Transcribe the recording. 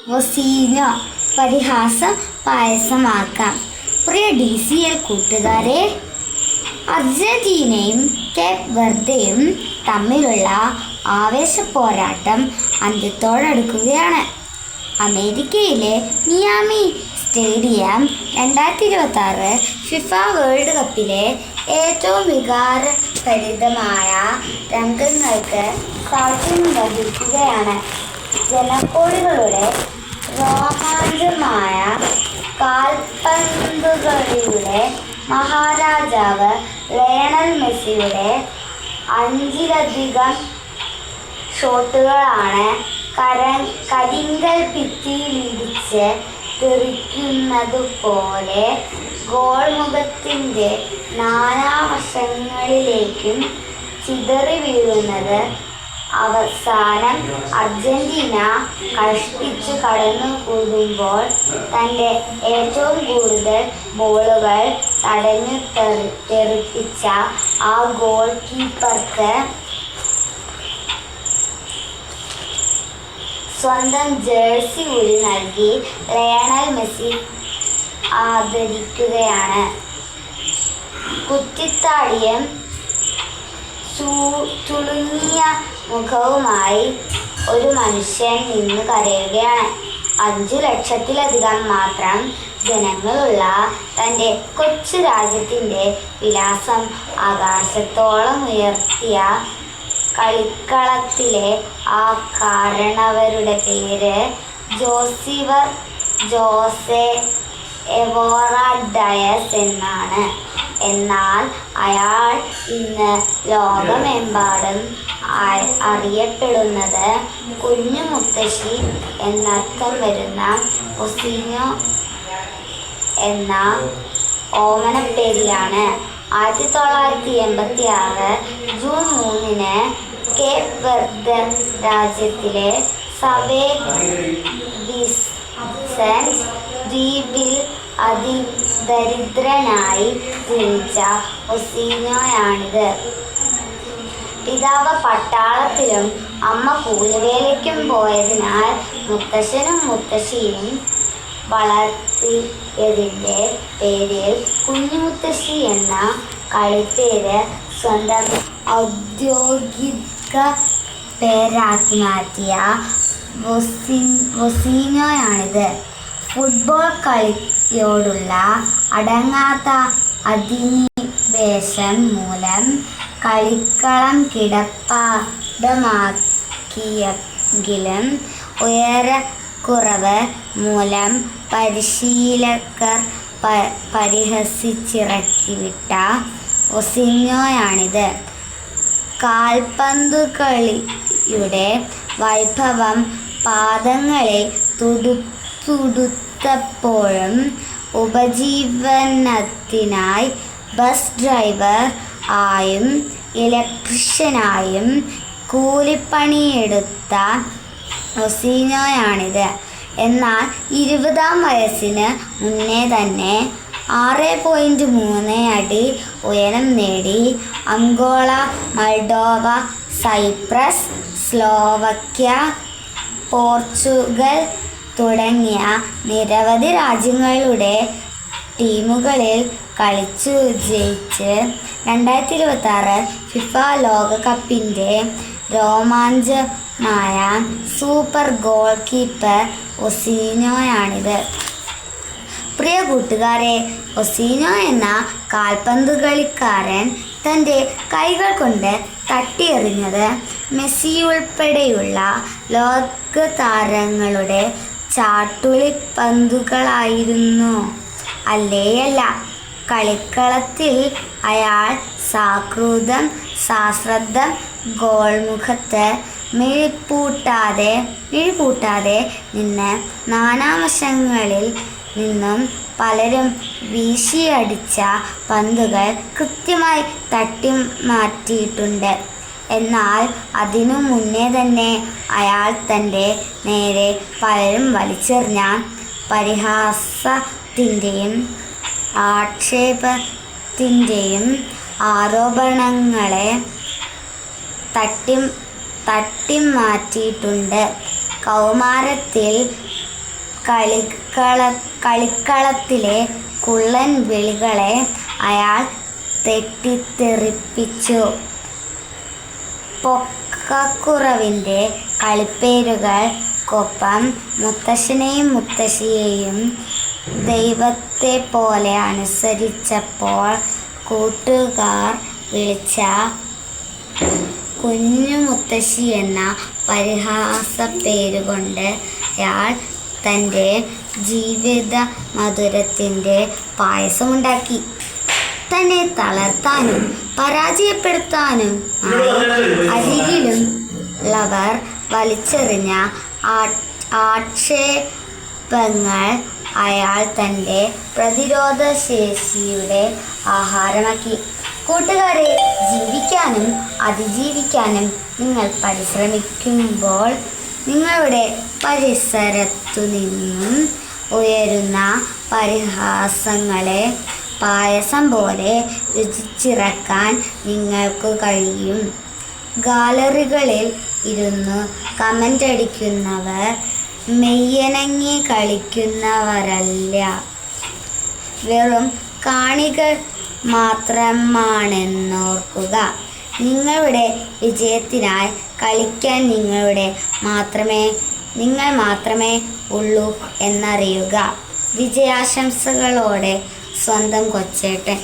വൊസീനോ പരിഹാസം പായസമാക്കാം. പ്രിയ DCL കൂട്ടുകാരെ, അർജന്റീനയും Cape വെർദെയും തമ്മിലുള്ള ആവേശ പോരാട്ടം അന്ത്യത്തോടടുക്കുകയാണ്. അമേരിക്കയിലെ മിയാമി സ്റ്റേഡിയം 2026 ഫിഫ വേൾഡ് കപ്പിലെ ഏറ്റവും വികാരഭരിതമായ രംഗങ്ങൾക്ക് സാക്ഷ്യം വഹിക്കുകയാണ്. ജനകോടികളുടെ രോമാഞ്ചമായ കാൽപന്തുകളിയുടെ മഹാരാജാവ് ലയണൽ മെസ്സിയുടെ 5ലധികം ഷോട്ടുകളാണ് കരിങ്കൽ ഭിത്തിയിലിടിച്ച് തെറിക്കുന്നതുപോലെ ഗോൾ മുഖത്തിൻ്റെ നാനാവശങ്ങളിലേക്കും ചിതറി വീഴുന്നത്. അവസാനം അർജന്റീന കഷ്ടിച്ചു കടന്നുകൂടുമ്പോൾ തൻ്റെ ഏറ്റവും കൂടുതൽ ബോളുകൾ തടഞ്ഞു തെറിപ്പിച്ച ആ ഗോൾ കീപ്പർക്ക് സ്വന്തം ജേഴ്സി കൂടി നൽകി ലയണൽ മെസ്സി ആദരിക്കുകയാണ്. കുറ്റിത്താടിയും ചുളുങ്ങിയ മുഖവുമായി ഒരു മനുഷ്യൻ നിന്ന് കരയുകയാണ്. 5 ലക്ഷത്തിലധികം മാത്രം ജനങ്ങളുള്ള തൻ്റെ കൊച്ചു രാജ്യത്തിൻ്റെ വിലാസം ആകാശത്തോളം ഉയർത്തിയ കളിക്കളത്തിലെ ആ കാരണവരുടെ പേര് ജോസിവർ ജോസെ എവോറ ഡയസ് എന്നാണ്. എന്നാൽ അയാൾ ഇന്ന് ലോകമെമ്പാടും അറിയപ്പെടുന്നത് കുഞ്ഞു മുത്തശ്ശി എന്നർത്ഥം വരുന്ന വൊസീനോ എന്ന ഓമനപ്പേരിലാണ്. 1986 ജൂൺ 3 കേപ്പ് വെർദെ രാജ്യത്തിലെ സവേ വിസെന്റ് ദ്വീപിൽ അതിദരിദ്രനായി ജനിച്ച വൊസീനോയാണിത്. പിതാവ് പട്ടാളത്തിലും അമ്മ കൂലിവേലയ്ക്കും പോയതിനാൽ മുത്തശ്ശനും മുത്തശ്ശിയും വളർത്തിയതിൻ്റെ പേരിൽ കുഞ്ഞുമുത്തശ്ശി എന്ന കളിപ്പേര് സ്വന്തം ഔദ്യോഗിക പേരാക്കി മാറ്റിയ വൊസീനോയാണിത്. ഫുട്ബോൾ കളിയോടുള്ള അടങ്ങാത്ത അധിനിവേശം മൂലം കളിക്കളം കിടപ്പാടമാക്കിയെങ്കിലും ഉയരക്കുറവ് മൂലം പരിശീലകർ പരിഹസിച്ചിറക്കിവിട്ട വൊസീനോയാണിത്. കാൽപന്തുകളിയുടെ വൈഭവം പാദങ്ങളെ തുടുത്തപ്പോഴും ഉപജീവനത്തിനായി ബസ് ഡ്രൈവർ ആയും ഇലക്ട്രീഷ്യനായും കൂലിപ്പണിയെടുത്ത വൊസീനോയാണിത്. എന്നാൽ 20-ാം വയസ്സിന് മുന്നേ തന്നെ 6.3 അടി ഉയരം നേടി അംഗോള, മൾഡോവ, സൈപ്രസ്, സ്ലോവക്യ, പോർച്ചുഗൽ തുടങ്ങിയ നിരവധി രാജ്യങ്ങളുടെ ടീമുകളിൽ കളിച്ചു ജയിച്ച് 2026 ഫിഫ ലോകകപ്പിൻ്റെ രോമാഞ്ചമായ സൂപ്പർ ഗോൾ കീപ്പർ വൊസീനോയാണിത്. പ്രിയ കൂട്ടുകാരെ, വൊസീനോ എന്ന കാൽപന്തുകളിക്കാരൻ തൻ്റെ കൈകൾ കൊണ്ട് തട്ടിയെറിഞ്ഞത് മെസ്സിയുൾപ്പെടെയുള്ള ലോക താരങ്ങളുടെ ചാട്ടുളിപ്പന്തുകളായിരുന്നു. അല്ലേയല്ല, കളിക്കളത്തിൽ അയാൾ സാശ്രദ്ധം ഗോൾമുഖത്ത് മിഴിപൂട്ടാതെ നിന്ന് നാനാവശങ്ങളിൽ നിന്നും പലരും വീശിയടിച്ച പന്തുകൾ കൃത്യമായി തട്ടി മാറ്റിയിട്ടുണ്ട്. എന്നാൽ അതിനു മുന്നേ തന്നെ അയാൾ തൻ്റെ നേരെ പലരും വലിച്ചെറിഞ്ഞ പരിഹാസത്തിൻ്റെയും ആക്ഷേപത്തിൻ്റെയും ആരോപണങ്ങളെ തട്ടിമാറ്റിയിട്ടുണ്ട്. കൗമാരത്തിൽ കളിക്കളത്തിലെ കുള്ളൻ വിളികളെ അയാൾ തെറ്റിത്തെറിപ്പിച്ചു. പൊക്കക്കുറവിൻ്റെ കളിപ്പേരുകൾക്കൊപ്പം മുത്തശ്ശനെയും മുത്തശ്ശിയെയും ദൈവത്തെ പോലെ അനുസരിച്ചപ്പോൾ കൂട്ടുകാർ വിളിച്ച കുഞ്ഞു മുത്തശ്ശി എന്ന പരിഹാസപ്പേരുകൊണ്ട് അയാൾ തൻ്റെ ജീവിത മധുരത്തിൻ്റെ പായസമുണ്ടാക്കി. തന്നെ തളർത്താനും പരാജയപ്പെടുത്താനും അരികിലുള്ളവർ വലിച്ചെറിഞ്ഞ ആക്ഷേപങ്ങൾ അയാൾ തൻ്റെ പ്രതിരോധ ശേഷിയുടെ ആഹാരമാക്കി. കൂട്ടുകാരെ, ജീവിക്കാനും അതിജീവിക്കാനും നിങ്ങൾ പരിശ്രമിക്കുമ്പോൾ നിങ്ങളുടെ പരിസരത്തുനിന്നും ഉയരുന്ന പരിഹാസങ്ങളെ പായസം പോലെ രുചിച്ചിറക്കാൻ നിങ്ങൾക്ക് കഴിയും. ഗാലറികളിൽ ഇരുന്ന് കമൻ്റ് അടിക്കുന്നവർ മെയ്യനങ്ങി കളിക്കുന്നവരല്ല, വെറും കാണികൾ മാത്രമാണെന്നോർക്കുക. നിങ്ങളുടെ വിജയത്തിനായി കളിക്കാൻ നിങ്ങൾ മാത്രമേ ഉള്ളൂ എന്നറിയുക. വിജയാശംസകളോടെ സ്വന്തം കൊച്ചേട്ടൻ.